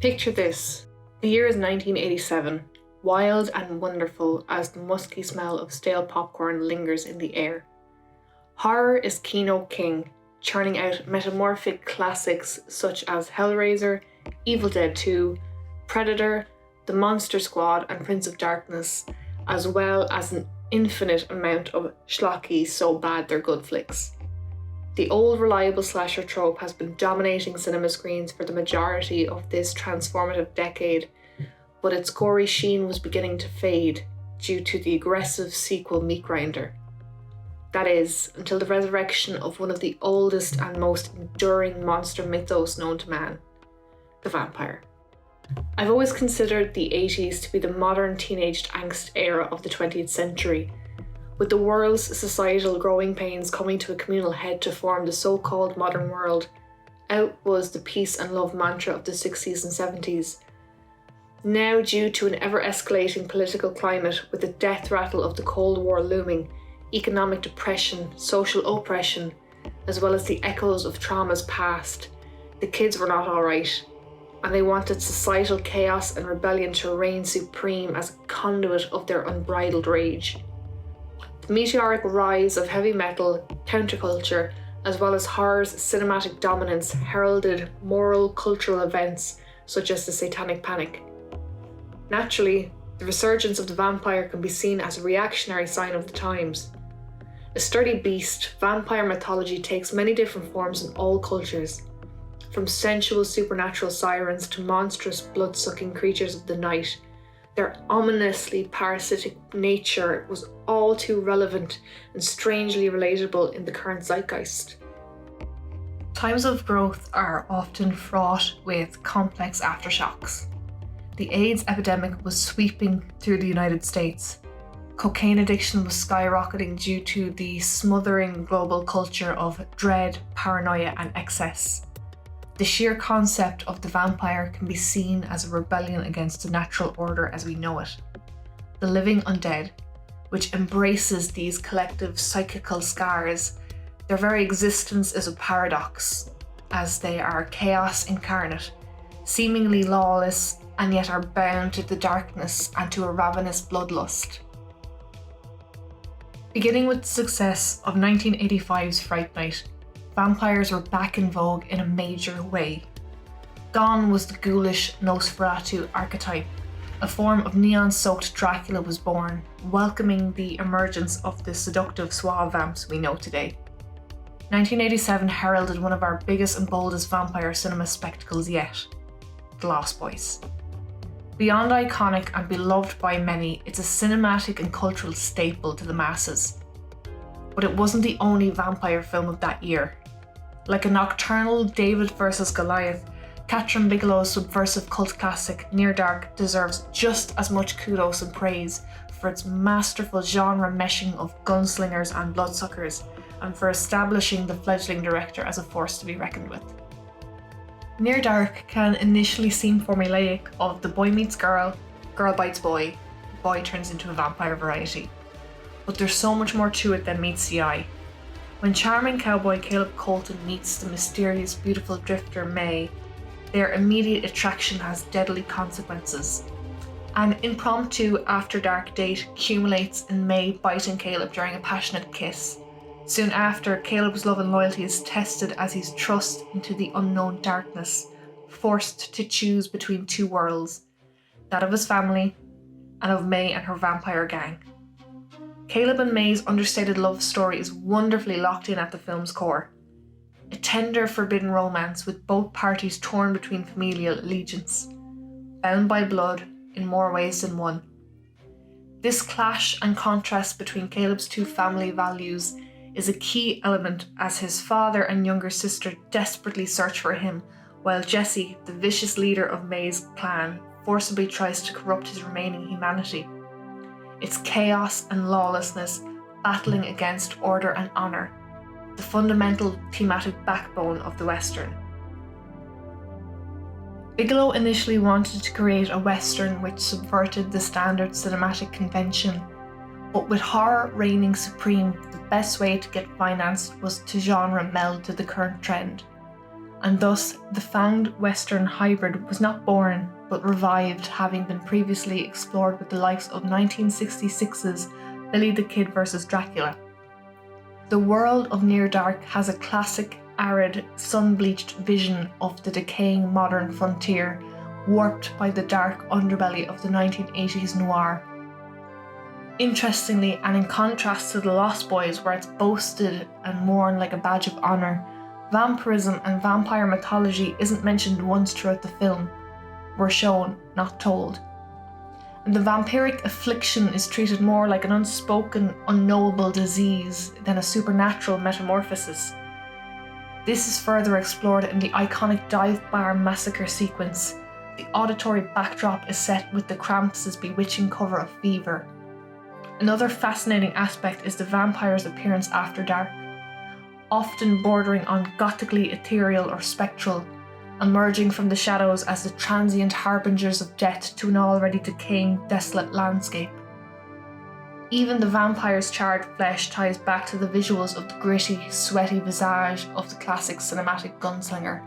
Picture this. The year is 1987, wild and wonderful as the musky smell of stale popcorn lingers in the air. Horror is keynote king, churning out metamorphic classics such as Hellraiser, Evil Dead 2, Predator, The Monster Squad and Prince of Darkness, as well as an infinite amount of schlocky so bad they're good flicks. The old reliable slasher trope has been dominating cinema screens for the majority of this transformative decade, but its gory sheen was beginning to fade due to the aggressive sequel meat grinder. That is, until the resurrection of one of the oldest and most enduring monster mythos known to man, the vampire. I've always considered the 80s to be the modern teenage angst era of the 20th century, with the world's societal growing pains coming to a communal head to form the so-called modern world. Out was the peace and love mantra of the 60s and 70s. Now, due to an ever-escalating political climate with the death rattle of the Cold War looming, economic depression, social oppression, as well as the echoes of traumas past, the kids were not alright, and they wanted societal chaos and rebellion to reign supreme as a conduit of their unbridled rage. The meteoric rise of heavy metal, counterculture, as well as horror's cinematic dominance heralded moral cultural events such as the Satanic Panic. Naturally, the resurgence of the vampire can be seen as a reactionary sign of the times. A sturdy beast, vampire mythology takes many different forms in all cultures, from sensual supernatural sirens to monstrous blood-sucking creatures of the night. Their ominously parasitic nature was all too relevant and strangely relatable in the current zeitgeist. Times of growth are often fraught with complex aftershocks. The AIDS epidemic was sweeping through the United States. Cocaine addiction was skyrocketing due to the smothering global culture of dread, paranoia, and excess. The sheer concept of the vampire can be seen as a rebellion against the natural order as we know it. The living undead, which embraces these collective psychical scars, their very existence is a paradox, as they are chaos incarnate, seemingly lawless, and yet are bound to the darkness and to a ravenous bloodlust. Beginning with the success of 1985's Fright Night, vampires were back in vogue in a major way. Gone was the ghoulish Nosferatu archetype. A form of neon-soaked Dracula was born, welcoming the emergence of the seductive suave vamps we know today. 1987 heralded one of our biggest and boldest vampire cinema spectacles yet, The Lost Boys. Beyond iconic and beloved by many, it's a cinematic and cultural staple to the masses. But it wasn't the only vampire film of that year. Like a nocturnal David vs. Goliath, Kathryn Bigelow's subversive cult classic Near Dark deserves just as much kudos and praise for its masterful genre meshing of gunslingers and bloodsuckers, and for establishing the fledgling director as a force to be reckoned with. Near Dark can initially seem formulaic of the boy meets girl, girl bites boy, boy turns into a vampire variety. But there's so much more to it than meets the eye. When charming cowboy Caleb Colton meets the mysterious, beautiful drifter May, their immediate attraction has deadly consequences. An impromptu after-dark date accumulates in May biting Caleb during a passionate kiss. Soon after, Caleb's love and loyalty is tested as he's thrust into the unknown darkness, forced to choose between two worlds, that of his family and of May and her vampire gang. Caleb and May's understated love story is wonderfully locked in at the film's core. A tender, forbidden romance with both parties torn between familial allegiance, bound by blood in more ways than one. This clash and contrast between Caleb's two family values is a key element as his father and younger sister desperately search for him, while Jesse, the vicious leader of May's clan, forcibly tries to corrupt his remaining humanity. It's chaos and lawlessness battling against order and honour, the fundamental thematic backbone of the Western. Bigelow initially wanted to create a Western which subverted the standard cinematic convention, but with horror reigning supreme, the best way to get financed was to genre meld to the current trend. and thus the fanged Western hybrid was not born but revived, having been previously explored with the likes of 1966's Billy the Kid vs. Dracula. The world of Near Dark has a classic, arid, sun-bleached vision of the decaying modern frontier, warped by the dark underbelly of the 1980s noir. Interestingly, and in contrast to The Lost Boys, where it's boasted and worn like a badge of honour, vampirism and vampire mythology isn't mentioned once throughout the film. We're shown, not told. And the vampiric affliction is treated more like an unspoken, unknowable disease than a supernatural metamorphosis. This is further explored in the iconic dive bar massacre sequence. The auditory backdrop is set with the Krampus' bewitching cover of Fever. Another fascinating aspect is the vampire's appearance after dark, often bordering on gothically ethereal or spectral, emerging from the shadows as the transient harbingers of death to an already decaying, desolate landscape. Even the vampire's charred flesh ties back to the visuals of the gritty, sweaty visage of the classic cinematic gunslinger.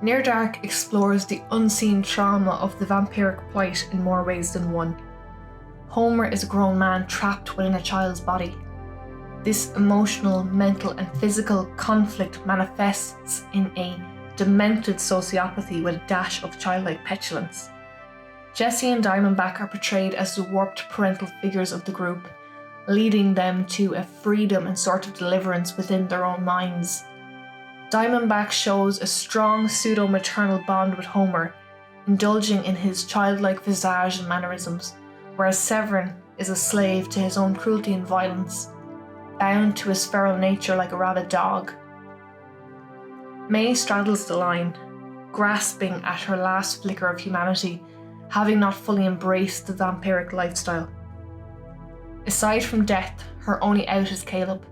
Near Dark explores the unseen trauma of the vampiric plight in more ways than one. Homer is a grown man trapped within a child's body. This emotional, mental, and physical conflict manifests in a demented sociopathy with a dash of childlike petulance. Jesse and Diamondback are portrayed as the warped parental figures of the group, leading them to a freedom and sort of deliverance within their own minds. Diamondback shows a strong pseudo-maternal bond with Homer, indulging in his childlike visage and mannerisms, whereas Severin is a slave to his own cruelty and violence, bound to his feral nature like a rabid dog. May straddles the line, grasping at her last flicker of humanity, having not fully embraced the vampiric lifestyle. Aside from death, her only out is Caleb,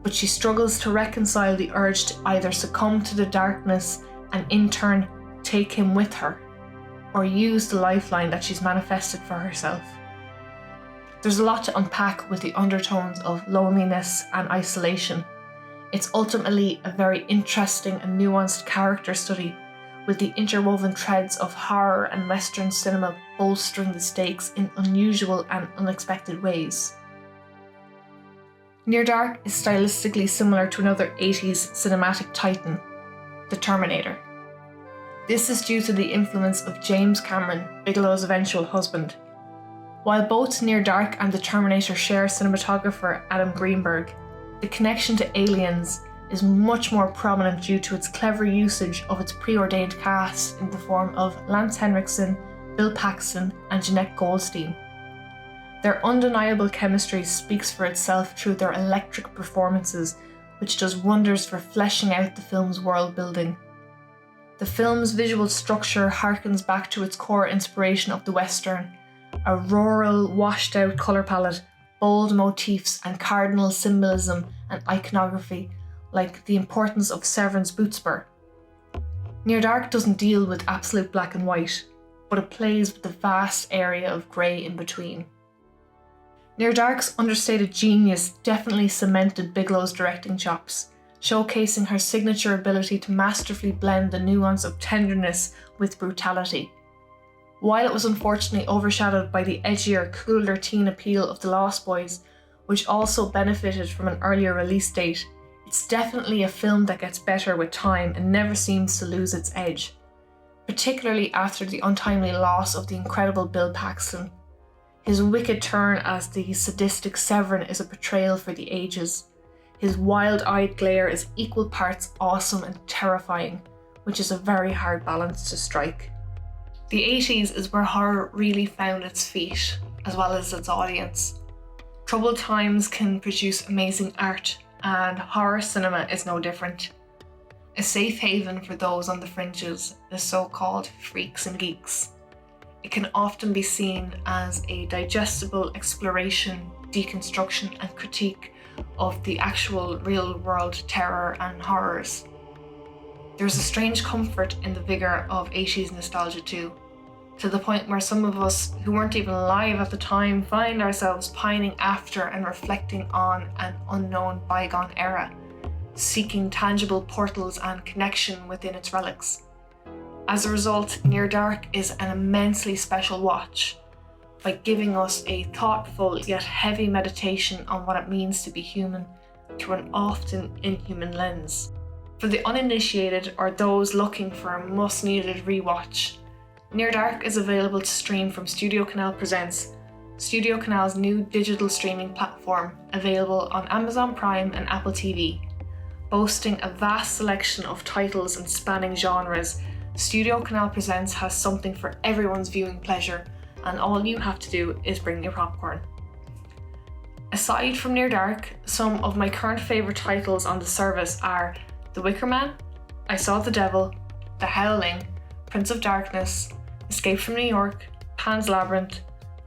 but she struggles to reconcile the urge to either succumb to the darkness and in turn take him with her, or use the lifeline that she's manifested for herself. There's a lot to unpack with the undertones of loneliness and isolation. It's ultimately a very interesting and nuanced character study, with the interwoven threads of horror and Western cinema bolstering the stakes in unusual and unexpected ways. Near Dark is stylistically similar to another 80s cinematic titan, The Terminator. This is due to the influence of James Cameron, Bigelow's eventual husband. While both Near Dark and The Terminator share cinematographer Adam Greenberg, the connection to Aliens is much more prominent due to its clever usage of its preordained cast in the form of Lance Henriksen, Bill Paxton, and Jeanette Goldstein. Their undeniable chemistry speaks for itself through their electric performances, which does wonders for fleshing out the film's world building. The film's visual structure harkens back to its core inspiration of the Western, a rural, washed-out colour palette, bold motifs and cardinal symbolism and iconography, like the importance of Severin's boot spur. Near Dark doesn't deal with absolute black and white, but it plays with the vast area of grey in between. Near Dark's understated genius definitely cemented Bigelow's directing chops, showcasing her signature ability to masterfully blend the nuance of tenderness with brutality. While it was unfortunately overshadowed by the edgier, cooler teen appeal of The Lost Boys, which also benefited from an earlier release date, it's definitely a film that gets better with time and never seems to lose its edge, particularly after the untimely loss of the incredible Bill Paxton. His wicked turn as the sadistic Severin is a portrayal for the ages. His wild-eyed glare is equal parts awesome and terrifying, which is a very hard balance to strike. The 80s is where horror really found its feet, as well as its audience. Troubled times can produce amazing art, and horror cinema is no different. A safe haven for those on the fringes, the so-called freaks and geeks. It can often be seen as a digestible exploration, deconstruction, and critique of the actual real-world terror and horrors. There's a strange comfort in the vigour of 80s nostalgia too, to the point where some of us who weren't even alive at the time find ourselves pining after and reflecting on an unknown bygone era, seeking tangible portals and connection within its relics. As a result, Near Dark is an immensely special watch by giving us a thoughtful yet heavy meditation on what it means to be human through an often inhuman lens. For the uninitiated or those looking for a must-needed rewatch, Near Dark is available to stream from STUDIOCANAL Presents, STUDIOCANAL's new digital streaming platform available on Amazon Prime and Apple TV. Boasting a vast selection of titles and spanning genres, STUDIOCANAL Presents has something for everyone's viewing pleasure, and all you have to do is bring your popcorn. Aside from Near Dark, some of my current favourite titles on the service are The Wicker Man, I Saw the Devil, The Howling, Prince of Darkness, Escape from New York, Pan's Labyrinth,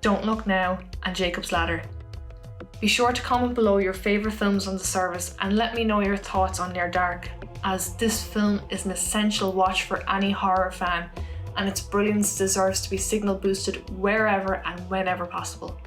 Don't Look Now, and Jacob's Ladder. Be sure to comment below your favourite films on the service and let me know your thoughts on Near Dark, as this film is an essential watch for any horror fan, and its brilliance deserves to be signal boosted wherever and whenever possible.